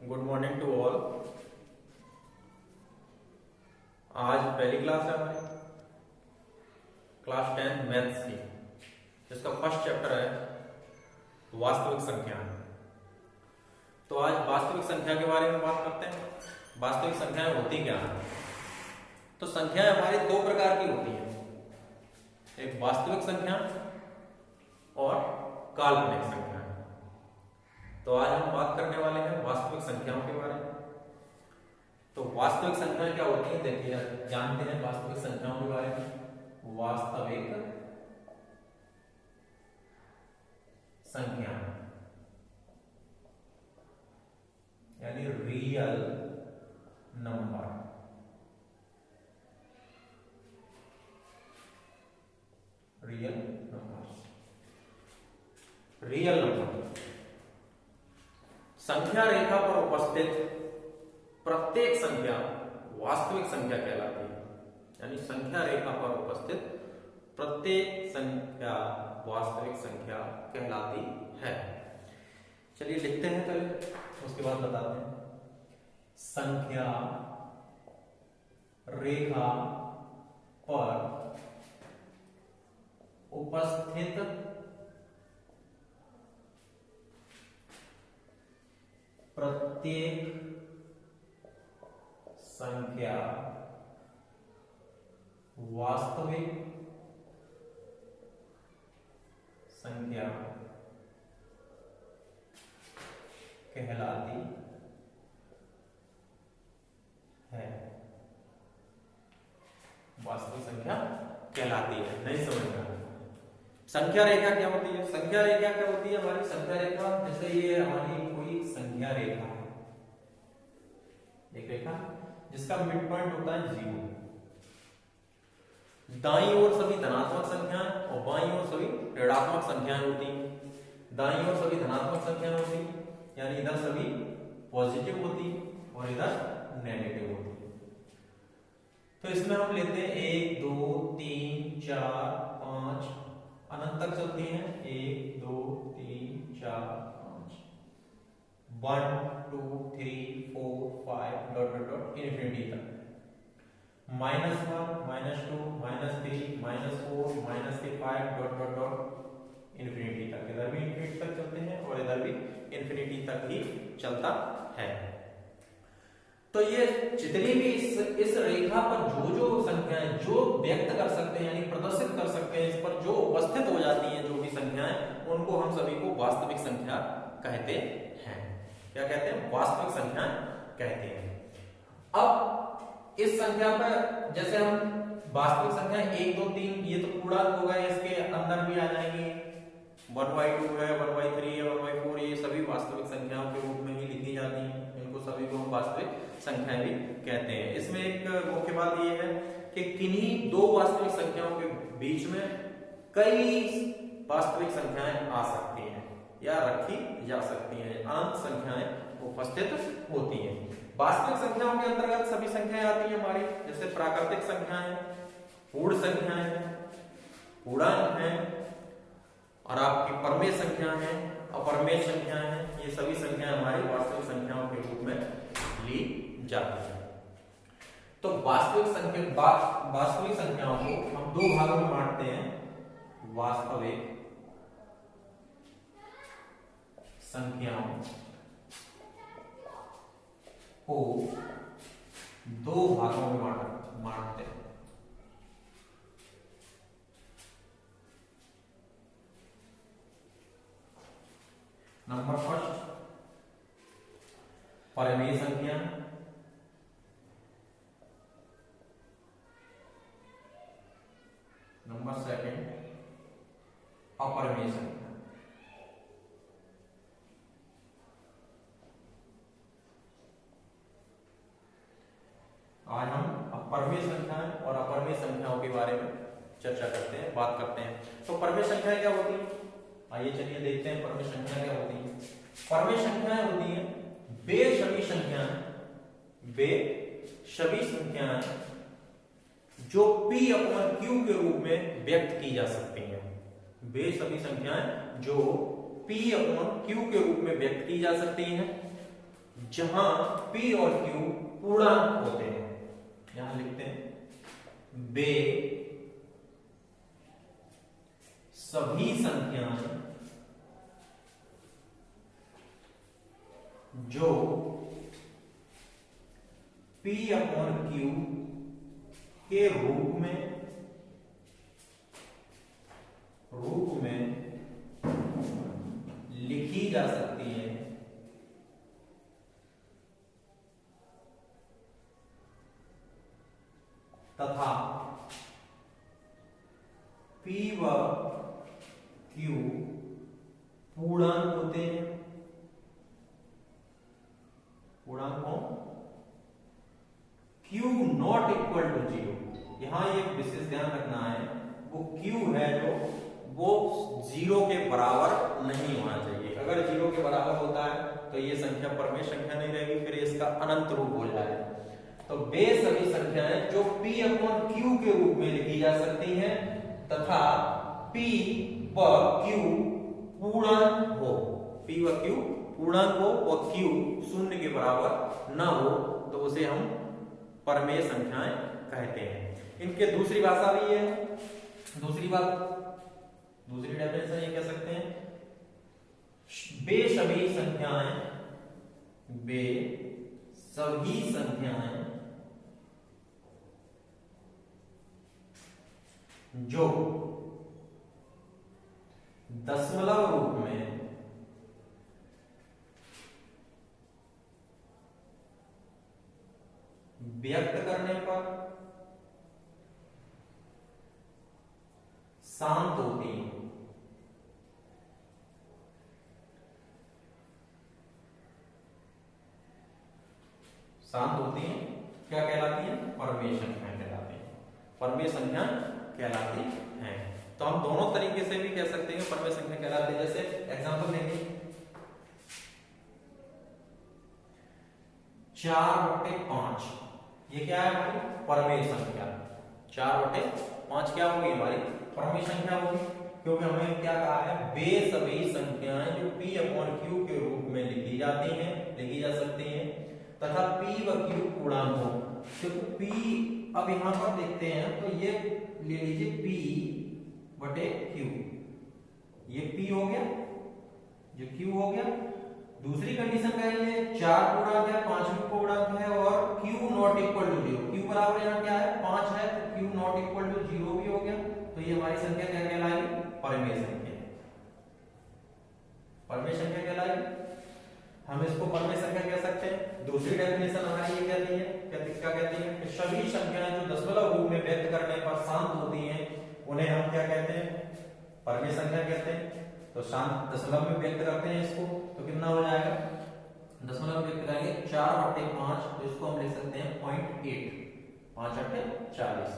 Good morning to all. आज पहली class है हमारी क्लास 10 मैथ्स की, जिसका फर्स्ट चैप्टर है वास्तविक संख्या। तो आज वास्तविक संख्या के बारे में बात करते हैं। वास्तविक संख्याएं होती क्या है? तो संख्याएं हमारी दो प्रकार की होती हैं, एक वास्तविक संख्या और काल्पनिक संख्या। तो आज हम बात करने वाले हैं वास्तविक संख्याओं के बारे में। तो वास्तविक संख्याएं क्या होती हैं, देखिए जानते हैं वास्तविक संख्याओं के बारे में। वास्तविक संख्या यानी रियल नंबर। रियल नंबर संख्या रेखा पर उपस्थित प्रत्येक संख्या वास्तविक संख्या कहलाती है। यानी संख्या रेखा पर उपस्थित प्रत्येक संख्या वास्तविक संख्या कहलाती है। चलिए लिखते हैं पहले, उसके बाद बताते हैं। संख्या रेखा पर उपस्थित प्रत्येक संख्या वास्तविक संख्या कहलाती है। वास्तविक संख्या कहलाती है। नहीं समझ में? संख्या रेखा क्या होती है? संख्या रेखा क्या होती है हमारी? संख्या रेखा जैसे ये हमारी कोई संख्या रेखा है, एक रेखा जिसका मिड पॉइंट होता है 0। दाईं ओर सभी धनात्मक संख्याएं और बाईं ओर सभी ऋणात्मक संख्याएं होती हैं। दाईं ओर सभी धनात्मक संख्याएं होती हैं, यानी इधर सभी पॉजिटिव होती और इधर नेगेटिव होती। तो इसमें हम लेते हैं 1 2 3 4 5 अनंत तक चलती हैं। 1 2 3 4 5 1 2 3 4 5 डॉट डॉट डॉट इन्फिनिटी तक। -1 -2 -3 -4 -5 डॉट डॉट डॉट इन्फिनिटी तक। इधर भी इन्फिनिटी तक चलते हैं और इधर भी इन्फिनिटी तक ही चलता है। तो ये जितनी भी इस रेखा पर जो संख्याएं जो व्यक्त कर सकते हैं, यानी प्रदर्शित कर सकते हैं, इस पर जो उपस्थित हो जाती हैं जो भी संख्याएं, उनको हम सभी को वास्तविक संख्या कहते हैं। क्या कहते हैं? वास्तविक संख्या कहते हैं। अब इस संख्या पर जैसे हम वास्तविक संख्या 1 2 3 ये तो पूर्णांक हो गए, इसके अंदर भी आ जाएंगे 1/2 है, 1/3 है, 1/4, ये सभी वास्तविक संख्याओं के रूप में ही लिखी जाती हैं। इनको सभी को हम वास्तविक संख्याएं भी कहते हैं। इसमें एक मुख्य बात ये है कि किन्हीं दो वास्तविक संख्याओं के बीच में कई वास्तविक संख्याएं आ सकती हैं या रखी जा सकती हैं। अनंत संख्याएं उपस्थित होती हैं। वास्तविक संख्याओं के अंतर्गत सभी संख्याएं आती हैं हमारी, जैसे प्राकृतिक संख्याएं, पूर्ण संख्याएं, पूर्णांक हैं, और आपकी परमेय संख्या है, अपरमेय संख्या है। ये सभी संख्याएं हमारी वास्तविक संख्याओं के रूप में ली जाती है। तो वास्तविक संख्याओं को हम दो भागों में बांटते हैं। वास्तविक संख्याओं को दो भागों में बांटते हैं। नंबर फर्स्ट परमेय संख्या, नंबर सेकंड अपरमेय संख्या। आज हम परमेय संख्याएं और अपरमेय संख्याओं के बारे में चर्चा करते हैं, बात करते हैं। तो परमेय संख्याएं क्या होती है? आइए चलिए देखते हैं परमेय संख्याएं क्या होती हैं। परमेय संख्याएं होती हैं वे सभी संख्याएं जो P/Q के रूप में व्यक्त की जा सकती हैं। वे सभी संख्याएं जो P/Q के रूप में व्यक्त की जा सकती हैं जहां p और q पूर्णांक होते हैं। यहां लिखते हैं वे सभी संख्याएं जो p अपॉन q के रूप में लिखी जा सकती है तथा p व q पूर्णांक होते हैं। पूर्णांकों q नॉट इक्वल टू 0। यहां एक विशेष ध्यान रखना है, वो q है जो वो 0 के बराबर नहीं होना चाहिए। अगर 0 के बराबर होता है तो ये संख्या परमेय संख्या नहीं रहेगी, फिर इसका अनंत रूप हो जाएगा। तो वे सभी संख्याएं जो p अपॉन q के रूप में लिखी जा सकती हैं तथा p व q पूर्णांक हो। p व q पूर्णांक हो और q शून्य के बराबर न हो तो उसे हम परमेय संख्याएं कहते हैं। इनके दूसरी भाषा भी है, दूसरी डेफिनेशन ये कह सकते हैं, वे सभी संख्याएं जो दशमलव रूप में व्यक्त करने पर शांत होती है। शांत होती हैं, क्या कहलाती हैं? परमेय संख्या कहलाती हैं। परमेय संख्या कहलाती हैं। तो हम दोनों तरीके से भी कह सकते हैं परमेय संख्या कहलाती है। जैसे एग्जांपल देंगे 4/5, ये क्या है हमारी परमेय संख्या। 4/5 क्या होगी? हमारी परमेय संख्या होगी, क्योंकि हमें क्या कहा है, वे सभी संख्याएं जो p अपॉन q के रूप में लिखी जा सकती हैं तथा p व q पूर्णांक हो। क्योंकि p, अब यहां पर देखते हैं तो ये ले लीजिए p/q, ये p हो गया, ये q हो गया। दूसरी कंडीशन क्या है, 4 पूर्णांक है, 5 भी पूर्णांक है और q not equal to 0। q बराबर यहाँ क्या है? 5 है, तो q नॉट इक्वल टू 0 भी हो गया। तो ये हमारी संख्या क्या कहलाएगी? परमेय संख्या। परमेय संख्या कहलाएगी। हम इसको परमेय संख्या कह सकते हैं। दूसरी डेफिनेशन हमारी ये कहती है, क्या कहती है कि सभी संख्याएं जो दशमलव रूप में व्यक्त करने पर शांत होती हैं उन्हें हम क्या कहते हैं? परमेय संख्या कहते हैं। तो शांत दशमलव में व्यक्त करते हैं इसको, तो कितना हो जाएगा? दशमलव में व्यक्त करेंगे 4/5, तो इसको हम लिख सकते हैं 0.8, 5/40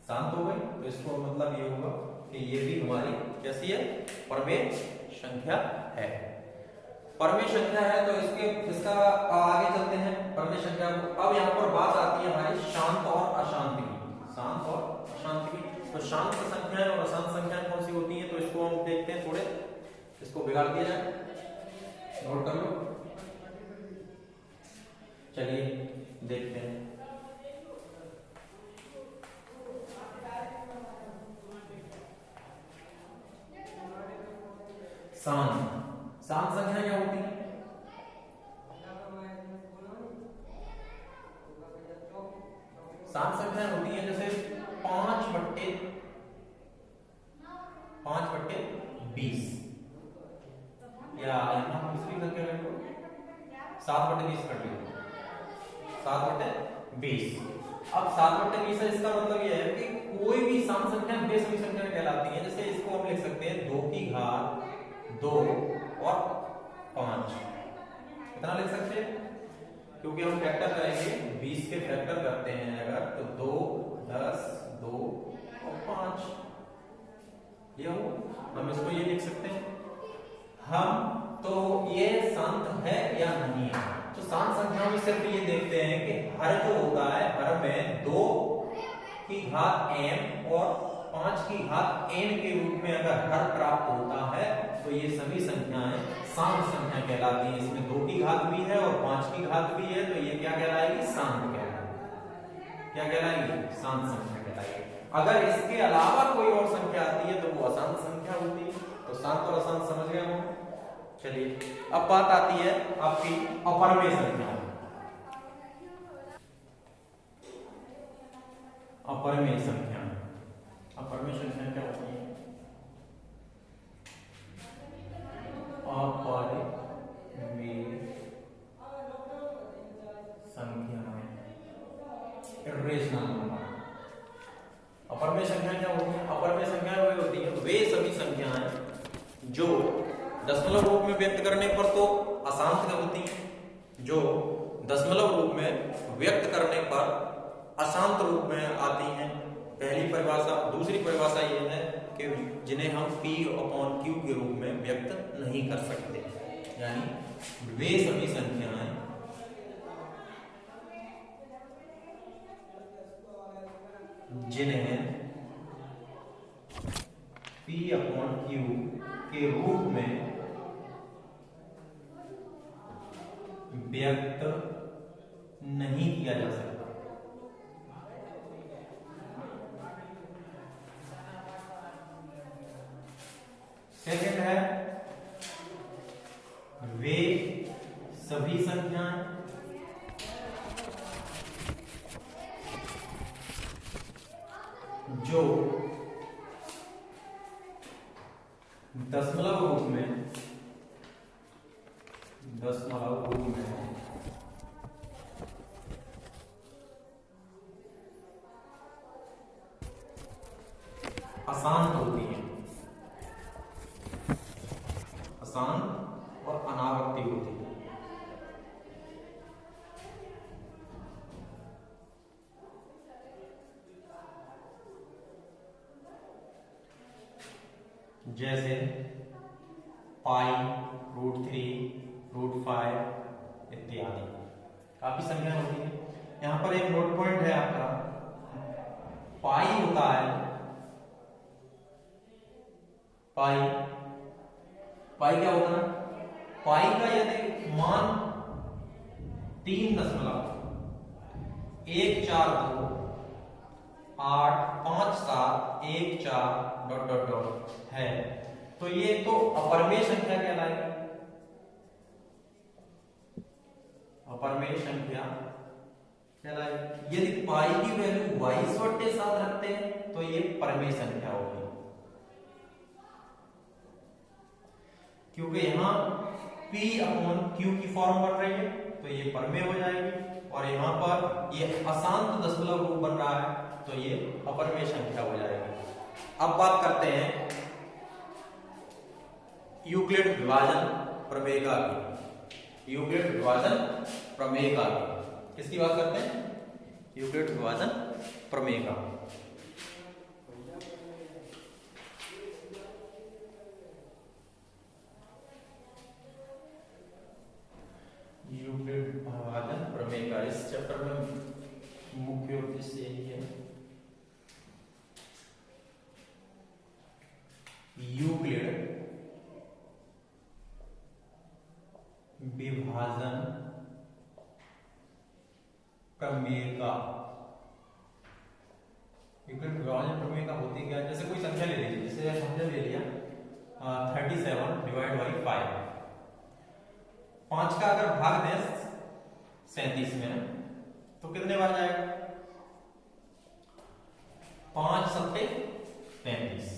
शांत हो गई। तो इसको मतलब ये होगा कि ये भी हमारी कैसी है? परमेय संख्या है। परमेय संख्या है तो इसका आगे चलते हैं परमेय संख्या को। अब यहाँ पर बात आती है हमारी शांत और अशांत की। शांत और अशांत की, तो शांत संख्याएं और अशांत संख्याएं कौन सी होती हैं? तो इसको हम देखते हैं, थोड़े इसको बिगाड़ दिया जाए, नोट कर लो। चलिए देखते हैं। शांत संख्या क्या होती है? शांत संख्या होती है जैसे 5/20, या यहाँ दूसरी संख्या कर लो 7/20 कर लो, 7/20। अब 7/20 है, इसका मतलब यह है कि कोई भी शांत संख्या वे सभी संख्या कहलाती है। जैसे इसको हम लिख सकते हैं 2 की घात 2 और 5, कितना लिख सकते हैं? क्योंकि हम फैक्टर करेंगे, 20 के फैक्टर करते हैं अगर, तो 2, 10, 2 और 5, ये हो। हम इसको ये लिख सकते हैं हम, तो ये शांत है या नहीं है। तो शांत संख्याओं में सिर्फ ये देखते हैं कि हर जो होता है, हर में 2 की घात m और 5 की घात n के रूप में अगर हर प्राप्त होता है तो ये सभी संख्याएं शांत संख्या कहलाती हैं। इसमें 2 की घात भी है और 5 5 की घात भी है तो ये क्या कहलाएगी? शांत कहलाएगी। क्या कहलाएगी? शांत संख्या कहलाएगी। अगर इसके अलावा कोई और संख्या आती है तो वो अशांत संख्या होती है। तो शांत और अशांत समझ गए हम। चलिए अब बात आती है आपकी अपरमेय संख्या। अपरमेय संख्या, अपरमेय संख्या क्या होती है? अपरमेय संख्या, इर्रेशनल नंबर। अपरमेय संख्या क्या होती है? अपरमेय संख्या वे होती है वे सभी संख्याएं जो दशमलव रूप में व्यक्त करने पर तो अशांत होती हैं, जो दशमलव रूप में व्यक्त करने पर अशांत रूप में आती हैं। पहली परिभाषा। दूसरी परिभाषा यह है कि जिन्हें हम P/Q के रूप में व्यक्त नहीं कर सकते, यानी वे सभी संख्याएं जिन्हें P/Q के रूप में व्यक्त नहीं किया जा सकता। सेकंड है वे सभी संख्याएं जो दशमलव रूप में अशांत होती है, अशांत और अनावर्ती होती है। जैसे पाई, √3, √5 इत्यादि काफी संख्या होती है। यहां पर एक नोट पॉइंट है आपका, पाई होता है, पाई क्या होता है? पाई का यदि मान 3.142 8 5 7 1 4 ... है तो ये तो अपरमेय संख्या कहलाएगी। अपरमेय संख्या कहलाएगी। यदि पाई की वैल्यू 22/7 रखते हैं तो ये परमेय संख्या होगी, क्योंकि यहां P/Q की फॉर्म बन रही है तो ये परमेय हो जाएगी, और यहां पर ये अशांत दशमलव रूप बन रहा है तो ये अपरमेय संख्या हो जाएगी। अब बात करते हैं यूक्लिड विभाजन प्रमेय का की। यूक्लिड विभाजन प्रमेय का की किसकी बात करते हैं? यूक्लिड विभाजन प्रमेय का। यूक्लिड विभाजन प्रमेय का इस चैप्टर में मुख्य उद्देश्य यही है, यूक्लिड विभाजन प्रमेय का। यूक्लिड विभाजन प्रमेय का होती क्या? जैसे कोई संख्या ले लीजिए, जैसे हमने ले लिया 37 डिवाइड बाई 5। 5 का अगर भाग दें 37 में तो कितने बार जाएगा? 5 सत्ते 35,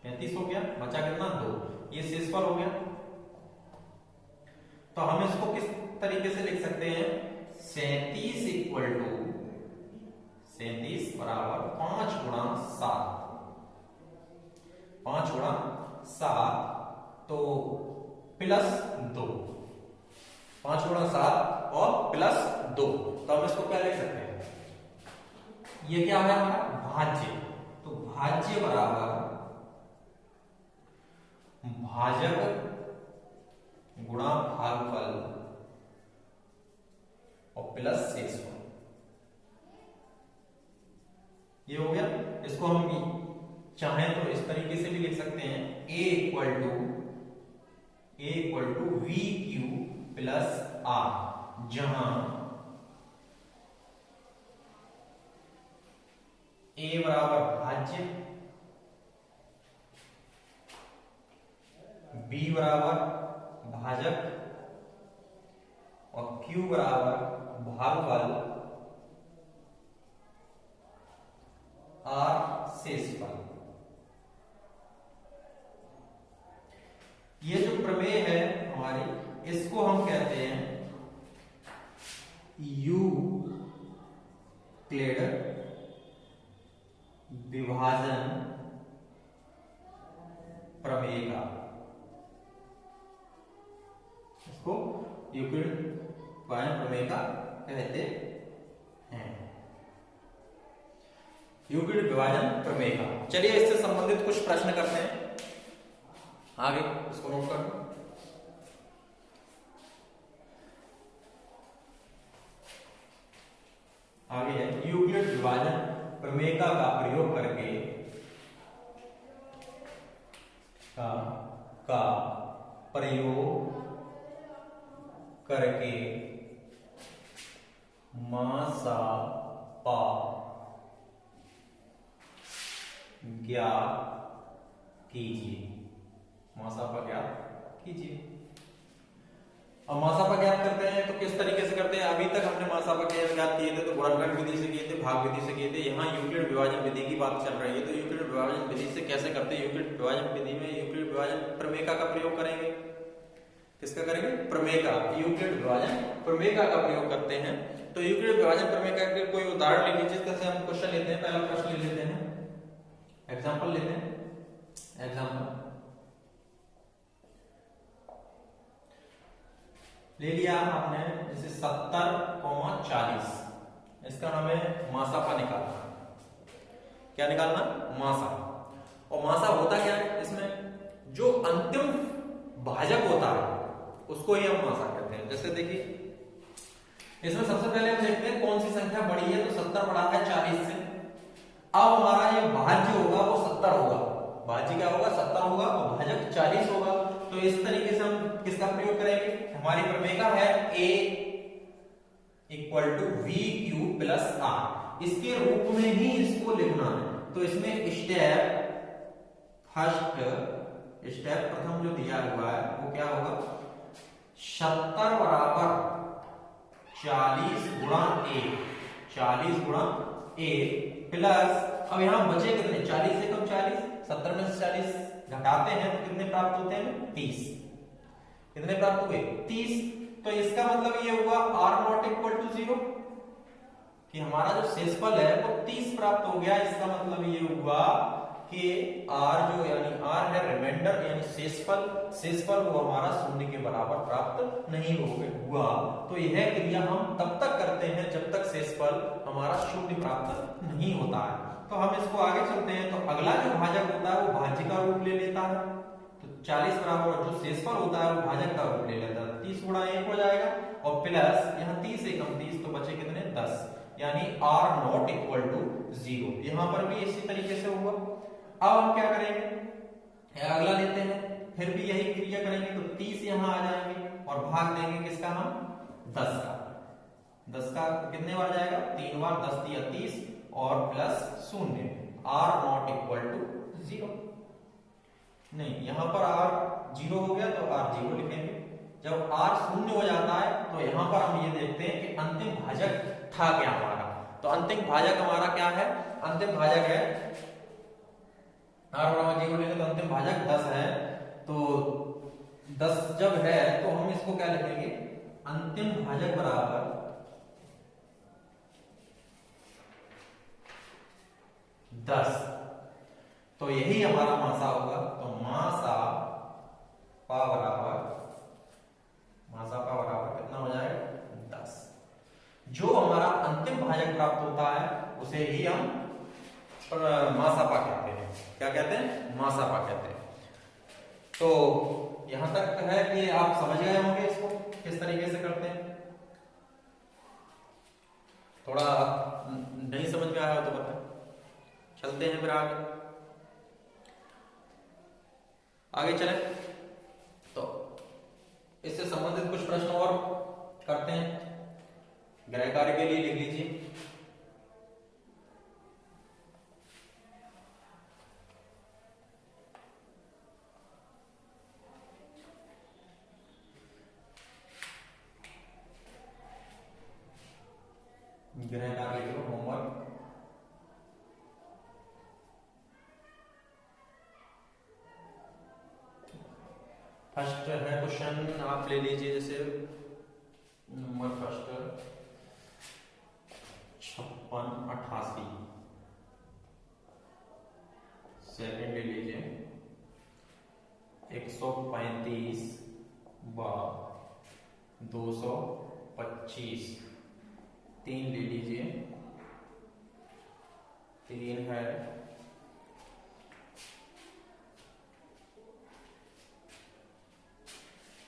35 हो गया, बचा कितना? 2। ये शेष पर हो गया। तो हम इसको किस तरीके से लिख सकते हैं? 37 बराबर 5 गुणा 7, 5 गुणा 7 तो प्लस 2, 5 गुणा 7 और प्लस 2। तो हम इसको क्या लिख सकते हैं? ये क्या है हमारा? भाज्य। तो भाज्य बराबर भाजक गुणा भागफल और प्लस शेषफल। ये हो गया। इसको हम चाहें तो इस तरीके से भी लिख सकते हैं, A equal to VQ plus R, जहां a बराबर भाज्य, b बराबर भाजक और q बराबर भागफल, r शेषफल। ये जो प्रमेय है हमारी, इसको हम कहते हैं यूक्लिड विभाजन प्रमेय का। इसको यूक्लिड विभाजन प्रमेय का कहते हैं, यूक्लिड विभाजन प्रमेय का। चलिए इससे संबंधित कुछ प्रश्न करते हैं आगे, इसको नोट कर लो। आगे है यूक्लिड विभाजन प्रमेय का प्रयोग करके मासापा ज्ञात कीजिए। मासापा ज्ञात कीजिए। अब मासापा ज्ञात करते हैं तो किस तरीके से करते हैं? अभी तक हमने मासापा ज्ञात किए थे तो गुणनखंड विधि से किए थे, भाग विधि से किए थे। यहाँ यूक्लिड विभाजन विधि की बात चल रही है, तो यूक्लिड विभाजन विधि से कैसे करते हैं? यूक्लिड विभाजन विधि में यूक्लिड विभाजन प्रमेय का प्रयोग करेंगे। किसका करेंगे? प्रमेय का। यूक्लिड विभाजन प्रमेय का प्रयोग करते हैं। तो यूक्लिड विभाजन प्रमेय का के कोई उदाहरण लिख लीजिए। जैसे हम क्वेश्चन लेते हैं, पहला प्रश्न ले लेते हैं, एग्जाम्पल लेते हैं। एग्जाम्पल ले लिया आपने, जैसे 70,40, इसका हमें मासापा निकालना। क्या निकालना? मासा। और मासा होता क्या है? इसमें जो अंतिम भाजक होता है उसको ही हम मासा कहते हैं। जैसे देखिए इसमें सबसे पहले हम देखते हैं कौन सी संख्या बड़ी है, तो 70 बड़ा है 40 से। अब हमारा ये भाज्य होगा वो 70 होगा, भाज्य क्या होगा? 70 होगा और भाजक 40 होगा। तो इस तरीके से हम किसका प्रयोग करेंगे? हमारी प्रमेय का है A equal to VQ plus R। इसके रूप में ही इसको लिखना है। तो इसमें स्टेप प्रथम जो दिया हुआ है वो क्या होगा? 70 बराबर 40 गुणा A, 40 गुणा A प्लस, अब यहां बचे कितने? 40 से कम 40, 70 में से 40 घटाते हैं तो कितने प्राप्त होते हैं? 30। कितने प्राप्त हुए? 30। तो इसका मतलब ये हुआ R नॉट इक्वल टू 0, कि हमारा जो शेषफल है वो 30 प्राप्त हो गया। इसका मतलब ये हुआ कि R जो यानी R है रिमाइंडर यानी शेषफल वो हमारा 0 के बराबर प्राप्त नहीं हुआ। तो यह क्रिया हम तब तक करते हैं जब तक शेषफल हमारा 0 प्राप्त नहीं होता है। तो हम इसको आगे चलते हैं। तो अगला जो भाजक होता है वो भाज्य का रूप ले लेता है। तो 40 बराबर जो शेषफल होता है वो भाजक का रूप ले लेता है। 30 गुणा 1 हो जाएगा और प्लस यहाँ 30 से कम 30, तो बचे कितने? 10, यानी R नॉट इक्वल टू 0। यहां पर भी इसी तरीके से हुआ। अब हम क्या करेंगे? अगला लेते हैं, फिर भी यही क्रिया करेंगे। तो 30 यहां आ जाएंगे और भाग देंगे किसका? हम 10 का। 10 का कितने बार जाएगा? 3 बार। 10 दिया 30 और plus 0, R not equal to 0। नहीं, यहां पर R 0 हो गया तो R 0 लिखेंगे। जब R 0 हो जाता है तो यहां पर हम ये देखते हैं कि अंतिम भाजक था क्या हमारा। तो अंतिम भाजक हमारा क्या है? अंतिम भाजक है R बराबर 0 लेंगे तो अंतिम भाजक 10 है। तो 10 जब है तो हम इसको क्या लिखेंगे? अंतिम भाजक बराबर 10। तो यही हमारा मासा होगा। तो मासा पा बराबर कितना हो जाएगा? 10। जो हमारा अंतिम भाजक प्राप्त होता है उसे ही हम मासापा कहते हैं। क्या कहते हैं? मासापा कहते हैं। तो यहां तक है कि आप समझ गए होंगे इसको किस तरीके से करते हैं। थोड़ा नहीं समझ में आया हो तो बताएं, चलते हैं फिर आगे चलें। तो इससे संबंधित कुछ प्रश्न और करते हैं। गृह कार्य के लिए लिख लीजिए गृह कार्य लिखो होमवर्क। फर्स्ट है क्वेश्चन, आप ले लीजिए जैसे नंबर फर्स्ट 5688। सेकंड ले लीजिए 135 व 225। तीन ले लीजिए, तीन है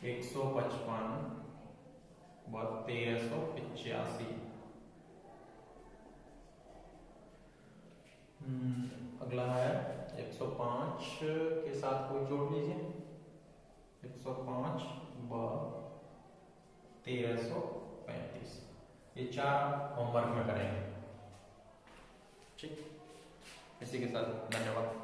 155 व 1385। अगला है 105 के साथ कोई जोड़ लीजिए, 105 व 1335। ये चार होमवर्क में करेंगे। ठीक, इसी के साथ धन्यवाद।